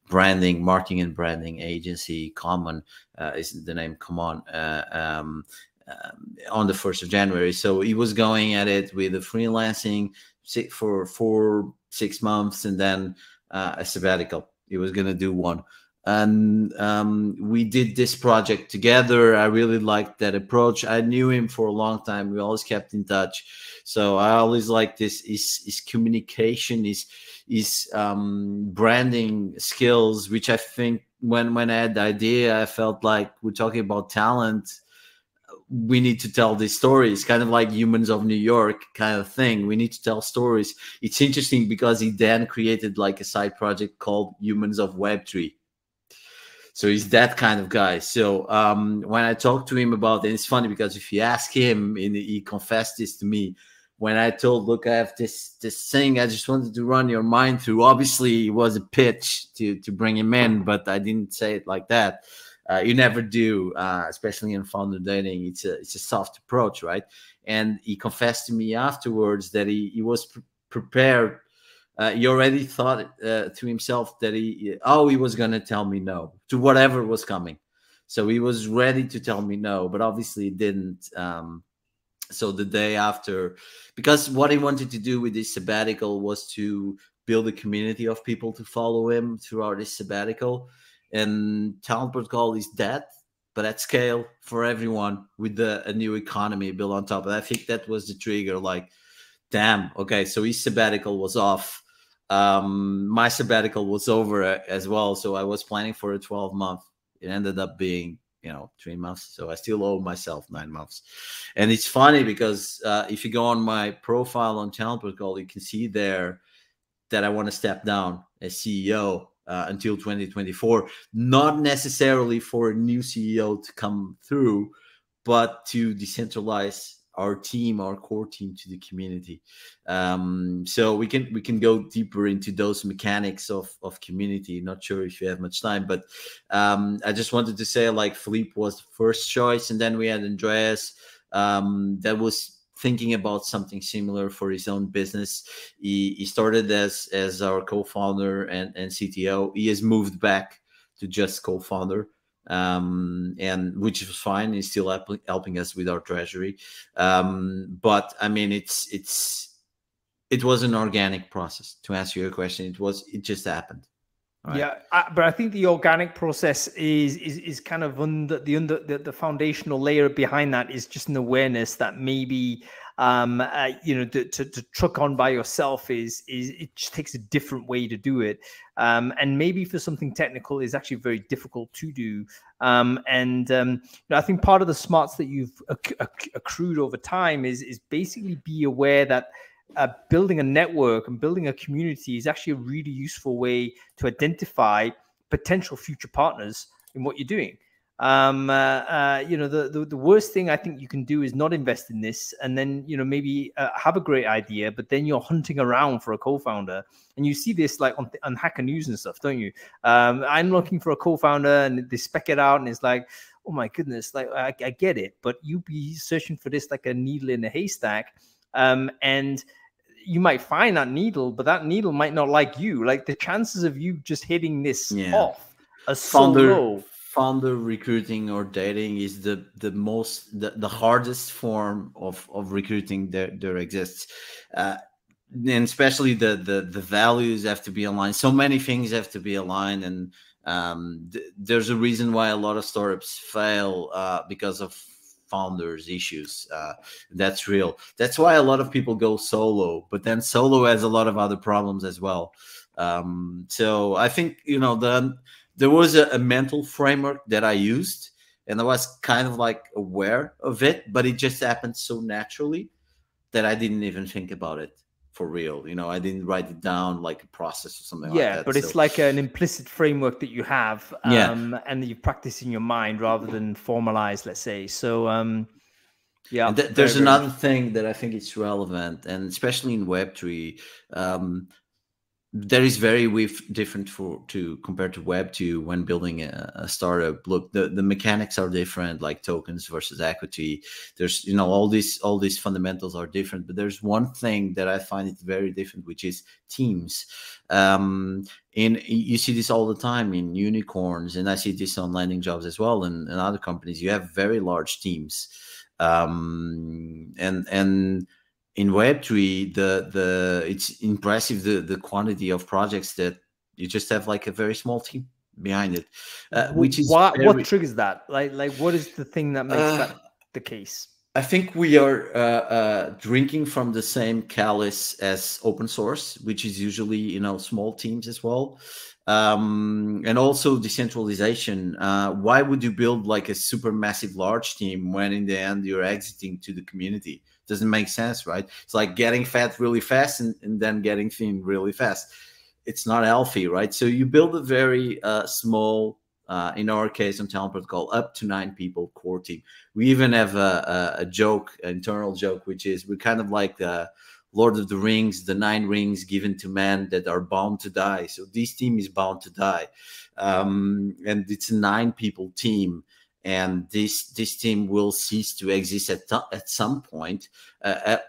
marketing and branding agency. Common is the name. Come on. On the 1st of January. So he was going at it with the freelancing for 6 months, and then a sabbatical. He was going to do one. And we did this project together. I really liked that approach. I knew him for a long time. We always kept in touch. So I always like this. His communication, his branding skills, which I think when I had the idea, I felt like we're talking about talent. We need to tell these stories, kind of like Humans of New York kind of thing. We need to tell stories. It's interesting because he then created like a side project called Humans of Web3. So he's that kind of guy. So when I talked to him about it, it's funny because if you ask him, and he confessed this to me, when I told, look, I have this thing, I just wanted to run your mind through. Obviously, it was a pitch to bring him in, but I didn't say it like that. You never do, especially in founder dating. It's a soft approach, right? And he confessed to me afterwards that he was prepared. He already thought to himself that he was going to tell me no to whatever was coming. So he was ready to tell me no, but obviously he didn't. So the day after, because what he wanted to do with this sabbatical was to build a community of people to follow him throughout his sabbatical. And Talent Protocol is that, but at scale for everyone with a new economy built on top. And I think that was the trigger. Like, damn, okay, so his sabbatical was off. My sabbatical was over as well. So I was planning for a 12-month. It ended up being 3 months. So I still owe myself 9 months. And it's funny because if you go on my profile on Talent Protocol, you can see there that I want to step down as CEO until 2024. Not necessarily for a new CEO to come through, but to decentralize our team, our core team, to the community. So we can go deeper into those mechanics of community. Not sure if you have much time, but I just wanted to say, like, Philippe was the first choice, and then we had Andreas that was thinking about something similar for his own business. He started as our co-founder and CTO. He has moved back to just co-founder. And which was fine. He's still helping us with our treasury. But I mean, it was an organic process. To answer your question, it just happened. Right. Yeah, but I think the organic process is kind of the foundational layer behind that is just an awareness that maybe to truck on by yourself is it just takes a different way to do it, and maybe for something technical is actually very difficult to do. I think part of the smarts that you've accrued over time is basically be aware that building a network and building a community is actually a really useful way to identify potential future partners in what you're doing. The worst thing I think you can do is not invest in this, and then maybe have a great idea, but then you're hunting around for a co-founder, and you see this like on Hacker News and stuff, don't you? I'm looking for a co-founder, and they spec it out, and it's like, oh my goodness, like I get it, but you be searching for this like a needle in a haystack, and you might find that needle, but that needle might not like you. Like the chances of you just hitting this off are so low. Founder recruiting or dating is the hardest form of recruiting there exists. And especially the values have to be aligned. So many things have to be aligned. And there's a reason why a lot of startups fail because of founders issues. That's real. That's why a lot of people go solo, but then solo has a lot of other problems as well. So I think there was a mental framework that I used, and I was kind of like aware of it, but it just happened so naturally that I didn't even think about it for real. I didn't write it down like a process or something like that. Yeah, but it's like an implicit framework that you have, and that you practice in your mind rather than formalize, let's say. So, yeah. And there's another thing that I think is relevant, and especially in Web3, there is very different compared to Web2 when building a startup. Look, the mechanics are different, like tokens versus equity. There's all these fundamentals are different, but there's one thing that I find it very different, which is teams. You see this all the time in unicorns, and I see this on landing jobs as well, and other companies. You have very large teams, and in Web3, it's impressive the quantity of projects that you just have like a very small team behind it, which is what triggers that? Like what is the thing that makes that the case? I think we are drinking from the same chalice as open source, which is usually, small teams as well. And also decentralization. Why would you build like a super massive large team when in the end you're exiting to the community? Doesn't make sense, right? It's like getting fat really fast and then getting thin really fast. It's not healthy, right? So you build a very small, in our case on Talent Protocol, up to 9 people core team. We even have a joke, an internal joke, which is we're kind of like the Lord of the Rings, the 9 rings given to men that are bound to die. So this team is bound to die, and it's a 9 people team. And this team will cease to exist at some point.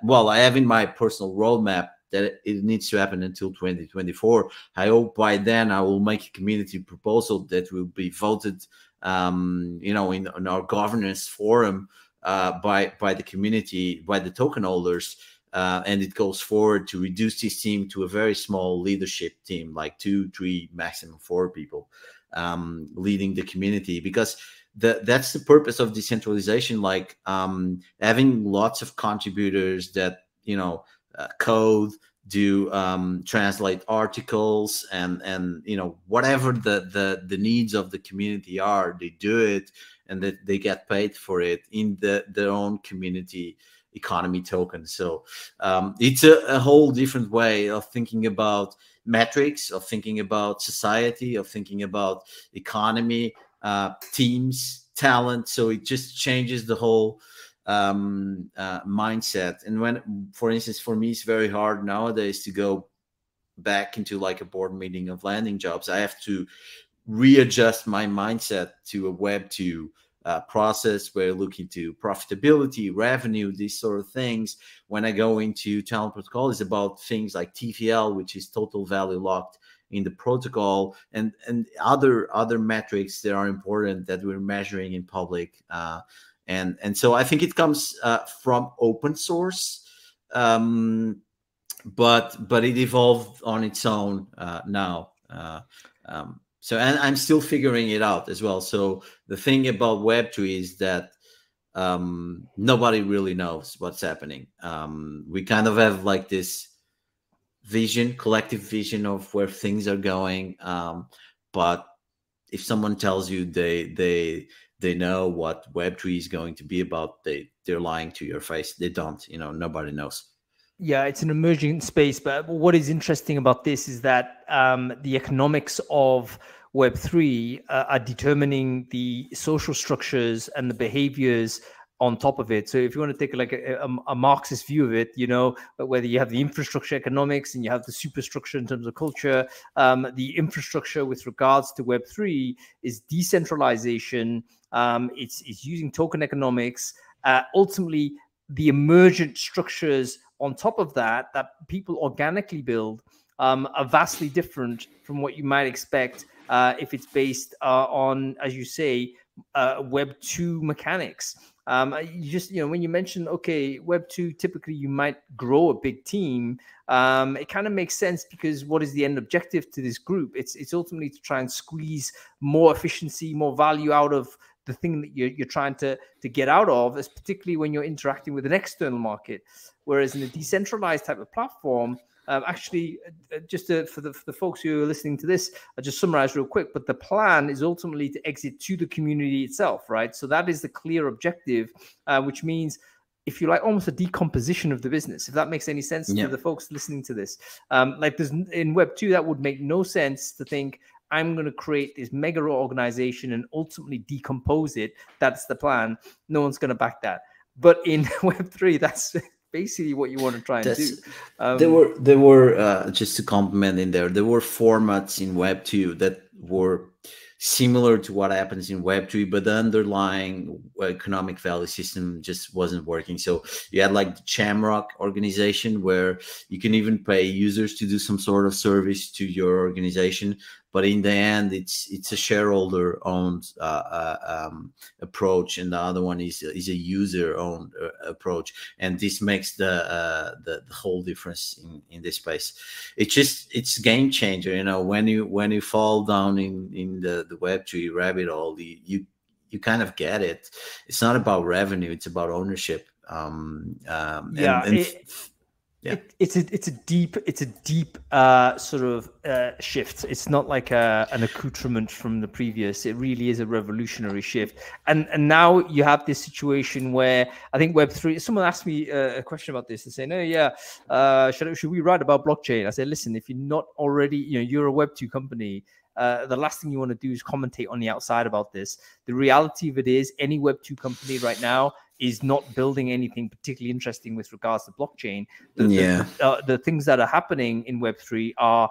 Well, I have in my personal roadmap that it needs to happen until 2024. I hope by then I will make a community proposal that will be voted, in our governance forum by the community, by the token holders, and it goes forward to reduce this team to a very small leadership team, like 2, 3, maximum 4 people leading the community, because that's the purpose of decentralization, like having lots of contributors that code, do translate articles, and whatever the needs of the community are, they do it, and that they get paid for it in their own community economy token. So it's a whole different way of thinking about metrics, of thinking about society, of thinking about economy, teams, talent. So it just changes the whole mindset. And when, for instance, for me, it's very hard nowadays to go back into like a board meeting of landing jobs. I have to readjust my mindset to a Web 2 process where looking to profitability, revenue, these sort of things. When I go into Talent Protocol, it's about things like TVL, which is total value locked in the protocol, and other metrics that are important that we're measuring in public. And so I think it comes from open source, but it evolved on its own now. So, and I'm still figuring it out as well. So the thing about Web3 is that nobody really knows what's happening. We kind of have like this vision, collective vision of where things are going. But if someone tells you they know what Web3 is going to be about, they're lying to your face. They don't. Nobody knows. Yeah, it's an emerging space. But what is interesting about this is that the economics of Web3 are determining the social structures and the behaviors on top of it. So if you want to take like a Marxist view of it, whether you have the infrastructure economics and you have the superstructure in terms of culture, the infrastructure with regards to Web3 is decentralization. It's using token economics. Ultimately, the emergent structures on top of that people organically build are vastly different from what you might expect if it's based on, as you say, Web 2 mechanics. You just, when you mention, okay, Web 2, typically you might grow a big team. It kind of makes sense because what is the end objective to this group? It's ultimately to try and squeeze more efficiency, more value out of the thing that you're trying to get out of, is particularly when you're interacting with an external market. Whereas in a decentralized type of platform, actually, just for the folks who are listening to this, I'll just summarize real quick, but the plan is ultimately to exit to the community itself, right? So that is the clear objective, which means, if you like, almost a decomposition of the business, if that makes any sense to the folks listening to this. Like there's in Web 2, that would make no sense to think, I'm going to create this mega organization and ultimately decompose it. That's the plan. No one's going to back that. But in Web3, that's basically what you want to try and do. There were just to complement in there were formats in Web 2 that were similar to what happens in Web3, but the underlying economic value system just wasn't working. So you had like the Shamrock organization, where you can even pay users to do some sort of service to your organization, but in the end, it's a shareholder-owned approach, and the other one is a user-owned approach, and this makes the whole difference in this space. It's game changer. When you fall down in the Web3 rabbit hole, you kind of get it. It's not about revenue; it's about ownership. Yeah, and yeah. It's a deep sort of shift. It's not like an accoutrement from the previous. It really is a revolutionary shift. And now you have this situation where I think Web3. Someone asked me a question about this. They say, "No, yeah, should we write about blockchain?" I said, "Listen, if you're not already, you're a Web2 company." The last thing you want to do is commentate on the outside about this. The reality of it is, any Web2 company right now is not building anything particularly interesting with regards to blockchain. The things that are happening in Web3 are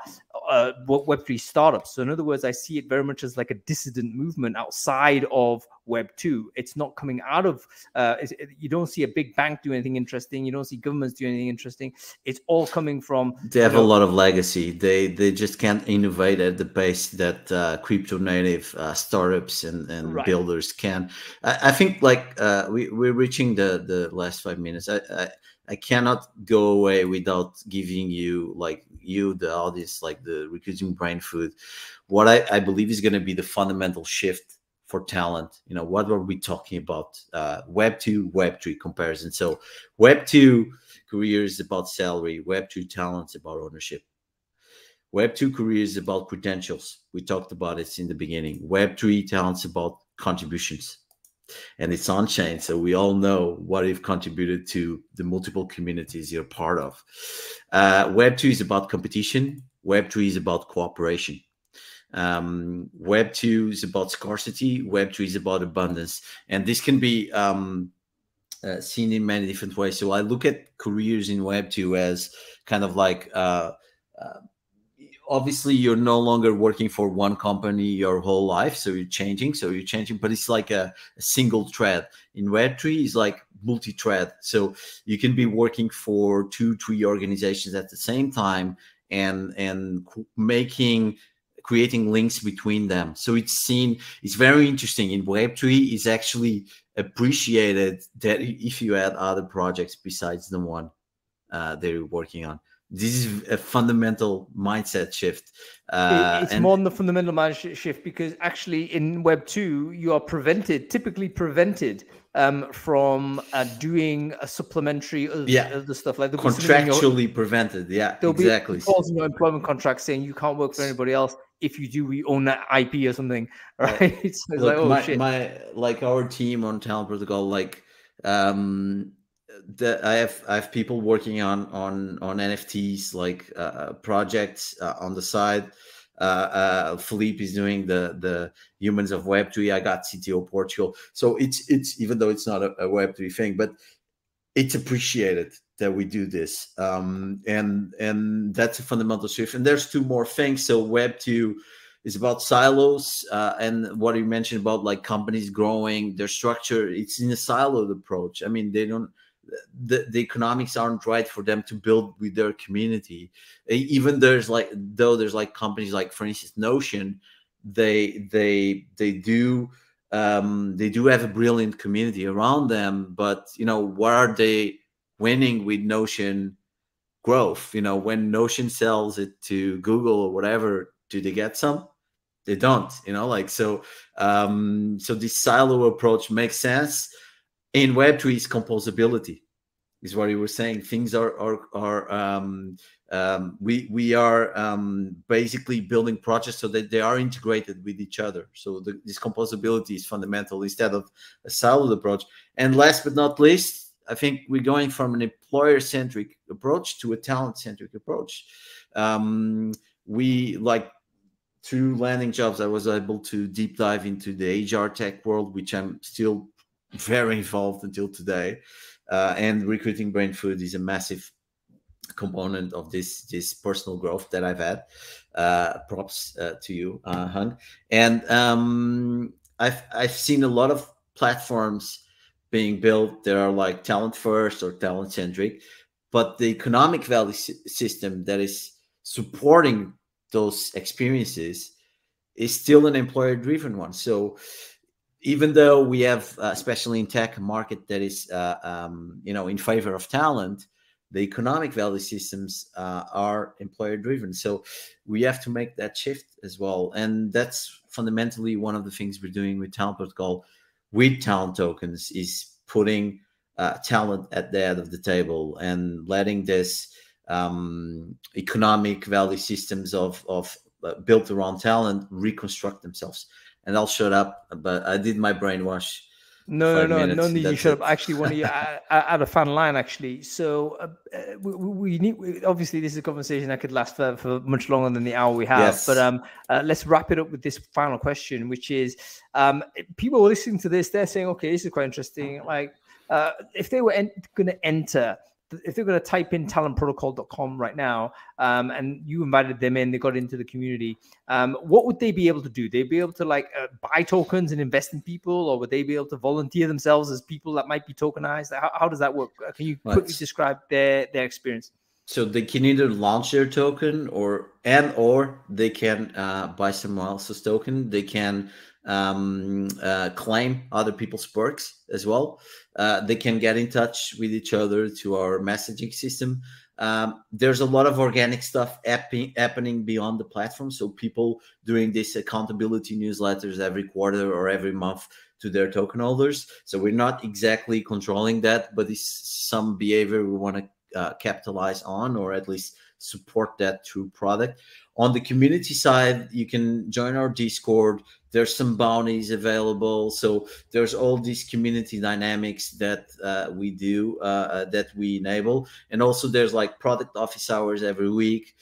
Web3 startups. So in other words, I see it very much as like a dissident movement outside of Web2. It's not coming out of, you don't see a big bank do anything interesting. You don't see governments do anything interesting. It's all coming from... They have a lot of legacy. They just can't innovate at the pace that crypto native startups and Right. builders can. I think like we're reaching the last 5 minutes. I cannot go away without giving you the audience, like the recruiting brain food, what I believe is going to be the fundamental shift for talent. What were we talking about? Web 2, Web 3 comparison. So Web 2 careers about salary, Web 2 talents about ownership. Web 2 careers about credentials. We talked about it in the beginning. Web 3 talents about contributions. And it's on chain, so we all know what you've contributed to the multiple communities you're part of. Web 2 is about competition. Web 3 is about cooperation. Web 2 is about scarcity. Web 3 is about abundance. And this can be seen in many different ways. So I look at careers in Web 2 as kind of like obviously you're no longer working for one company your whole life, so you're changing, but it's like a single thread. In Web3 is like multi-thread, so you can be working for 2-3 organizations at the same time and creating links between them. So it's very interesting. In Web3 is actually appreciated that if you add other projects besides the one they're working on. This is a fundamental mindset shift. It's more than the fundamental mindset shift, because actually in Web 2, you are typically prevented from doing a supplementary other stuff, like contractually prevented. Yeah, there'll exactly. Be clause in your employment contract saying you can't work for anybody else. If you do, we own that IP or something, right? It's look, like, oh shit. Like our team on Talent Protocol, like I have people working on NFTs, like projects on the side. Philippe is doing the Humans of Web3. I got CTO Portugal. So it's even though it's not a Web3 thing, but it's appreciated that we do this, and that's a fundamental shift. And there's 2 more things. So Web 2 is about silos, and what you mentioned about like companies growing their structure. It's in a siloed approach. I mean, they don't. The economics aren't right for them to build with their community. Even there's like companies like, for instance, Notion. They do have a brilliant community around them, but what are they winning with Notion growth? When Notion sells it to Google or whatever, do they get some? They don't. So this silo approach makes sense. In Web3, it's composability, is what you were saying. Things we are basically building projects so that they are integrated with each other. So this composability is fundamental instead of a siloed approach. And last but not least, I think we're going from an employer-centric approach to a talent-centric approach. We like, through landing jobs, I was able to deep dive into the HR tech world, which I'm still very involved until today. And recruiting brain food is a massive component of this personal growth that I've had. Props to you, Hung. And I've seen a lot of platforms being built that are like talent first or talent centric, but the economic value system that is supporting those experiences is still an employer driven one. So even though we have, especially in tech, a market that is, in favor of talent, the economic value systems are employer-driven. So we have to make that shift as well. And that's fundamentally one of the things we're doing with Talent Protocol, with talent tokens, is putting talent at the head of the table, and letting this economic value systems of built around talent reconstruct themselves. And I'll shut up, but I did my brainwash. No, 5 minutes. need you That's shut it. up. Actually, one of you add a fun line. Actually, so we need. Obviously, this is a conversation that could last for much longer than the hour we have. Yes. But let's wrap it up with this final question, which is: people listening to this, they're saying, "Okay, this is quite interesting." Like, if they were going to enter. If they're going to type in talentprotocol.com right now, and you invited them in, they got into the community, what would they be able to do? They'd be able to like buy tokens and invest in people, or would they be able to volunteer themselves as people that might be tokenized? How does that work? Can you quickly describe their experience? So they can either launch their token or they can buy someone else's token. They can claim other people's perks as well. They can get in touch with each other to our messaging system. There's a lot of organic stuff happening beyond the platform. So people doing this accountability newsletters every quarter or every month to their token holders. So we're not exactly controlling that, but it's some behavior we want to capitalize on, or at least support that through product. On the community side, you can join our Discord. There's some bounties available. So there's all these community dynamics that we do, that we enable. And also there's like product office hours every week.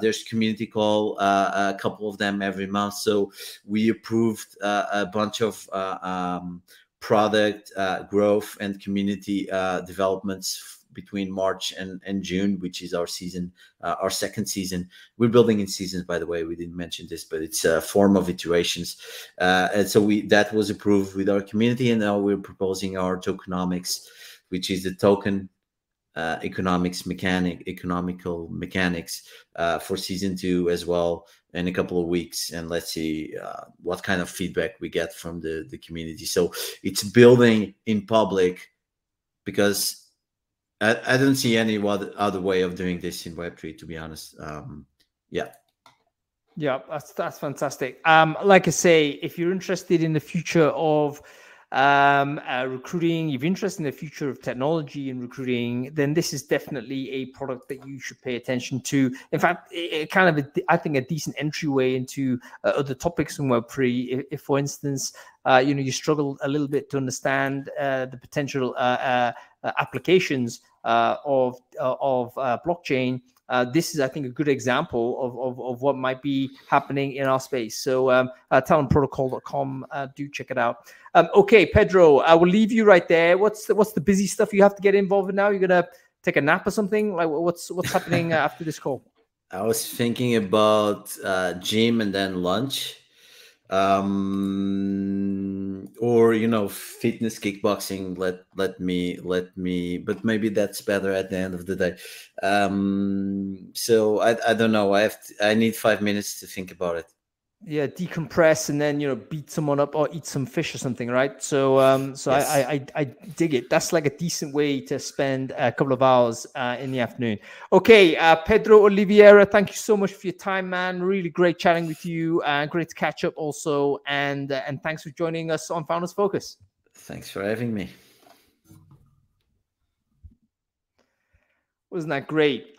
There's community call, a couple of them every month. So we approved a bunch of product growth and community developments between March and June, which is our season, our second season. We're building in seasons, by the way. We didn't mention this, but it's a form of iterations. And so that was approved with our community, and now we're proposing our tokenomics, which is the token economical mechanics for season 2 as well in a couple of weeks. And let's see what kind of feedback we get from the community. So it's building in public, because I don't see any other way of doing this in Web3, to be honest. Yeah, that's fantastic. Like I say, if you're interested in the future of recruiting, you're interested in the future of technology and recruiting, then this is definitely a product that you should pay attention to. In fact, I think a decent entryway into other topics in Web3. If for instance, you struggle a little bit to understand the potential applications of blockchain. This is, I think, a good example of what might be happening in our space. So talentprotocol.com, do check it out. Okay, Pedro, I will leave you right there. What's the busy stuff you have to get involved in now? You're gonna take a nap or something? Like what's happening after this call? I was thinking about gym and then lunch. Or fitness, kickboxing. Let me, but maybe that's better at the end of the day. So I don't know. I need 5 minutes to think about it. Yeah, decompress and then beat someone up or eat some fish or something, right? So yes. I dig it. That's like a decent way to spend a couple of hours in the afternoon. Okay, Pedro Oliveira, thank you so much for your time, man. Really great chatting with you. Great to catch up also, and thanks for joining us on Founders Focus. Thanks for having me. Wasn't that great?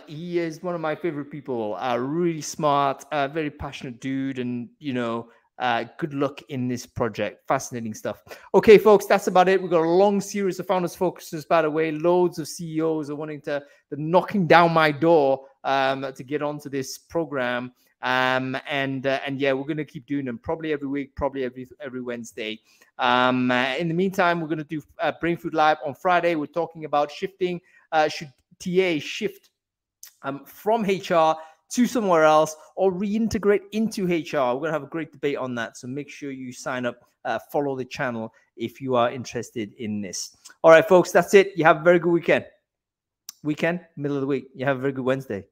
He is one of my favorite people. Really smart, very passionate dude, and good luck in this project. Fascinating stuff. Okay, folks, that's about it. We've got a long series of Founders Focuses, by the way. Loads of CEOs are wanting they're knocking down my door to get onto this program. And yeah, we're going to keep doing them probably every week, probably every Wednesday. In the meantime, we're going to do Brain Food Live on Friday. We're talking about shifting. Should TA shift from HR to somewhere else or reintegrate into HR? We're going to have a great debate on that. So make sure you sign up, follow the channel if you are interested in this. All right, folks, that's it. You have a very good weekend. Middle of the week. You have a very good Wednesday.